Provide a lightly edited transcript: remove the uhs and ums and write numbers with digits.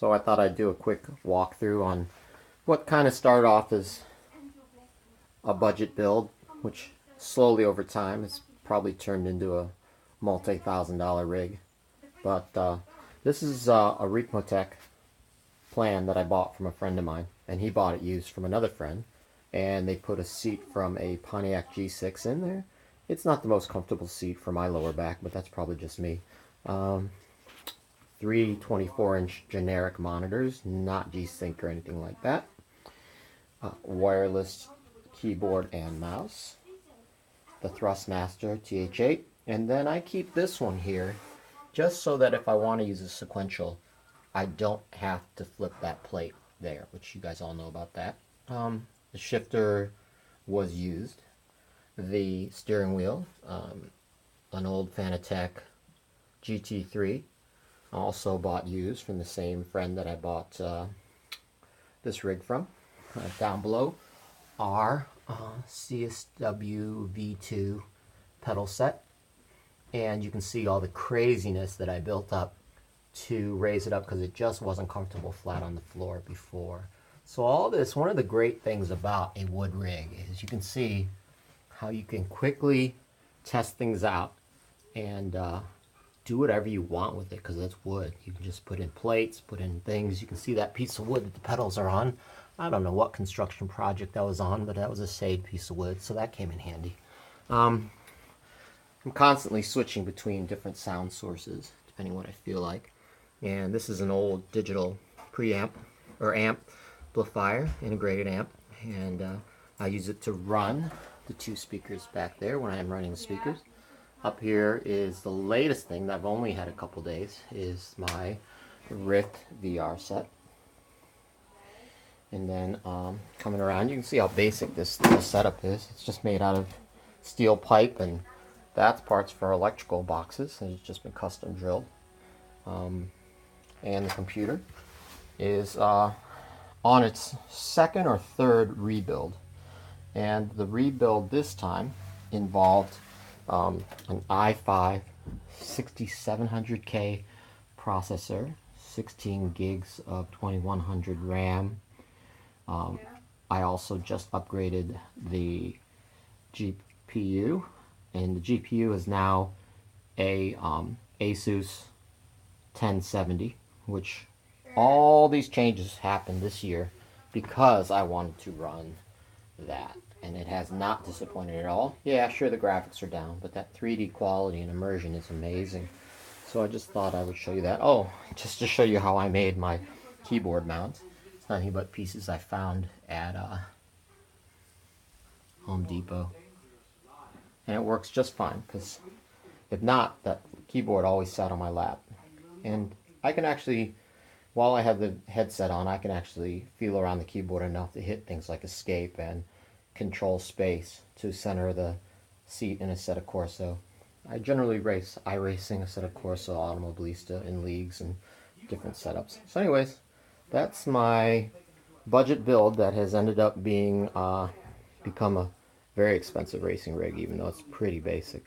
So I thought I'd do a quick walkthrough on what kind of started off as a budget build, which slowly over time has probably turned into a multi-thousand-dollar rig. But this is a Ricmotech plan that I bought from a friend of mine, and he bought it used from another friend, and they put a seat from a Pontiac G6 in there. It's not the most comfortable seat for my lower back, but that's probably just me. Three 24-inch generic monitors, not G-Sync or anything like that. Wireless keyboard and mouse. The Thrustmaster TH8. And then I keep this one here just so that if I want to use a sequential, I don't have to flip that plate there, which you guys all know about that. The shifter was used. The steering wheel, an old Fanatec GT3. Also bought used from the same friend that I bought this rig from. Down below are CSW V2 pedal set, and you can see all the craziness that I built up to raise it up because it just wasn't comfortable flat on the floor before. So all this, one of the great things about a wood rig is you can see how you can quickly test things out and do whatever you want with it because it's wood. You can just put in plates, put in things. You can see that piece of wood that the pedals are on. I don't know what construction project that was on, but that was a SAID piece of wood, so that came in handy. I'm constantly switching between different sound sources, depending what I feel like. And this is an old digital preamp, or amplifier, integrated amp, and I use it to run the two speakers back there when I'm running the speakers. Up here is the latest thing that I've only had a couple days, is my Rift VR set. And then coming around, you can see how basic this setup is. It's just made out of steel pipe, and that's parts for electrical boxes, and it's just been custom drilled. And the computer is on its second or third rebuild. And the rebuild this time involved an i5 6700K processor, 16 gigs of 2100 RAM. I also just upgraded the GPU, and the GPU is now a Asus 1070, which all these changes happened this year because I wanted to run that, and it has not disappointed at all. Yeah, sure, the graphics are down, but that 3D quality and immersion is amazing. So I just thought I would show you that. Oh, just to show you how I made my keyboard mounts. It's nothing but pieces I found at Home Depot, and it works just fine, because if not, that keyboard always sat on my lap. And I can actually, while I have the headset on, I can actually feel around the keyboard enough to hit things like escape and control space to center the seat in Assetto Corsa. I generally race iRacing, Assetto Corsa, Automobilista in leagues and different setups. So anyways, that's my budget build that has ended up being become a very expensive racing rig, even though it's pretty basic.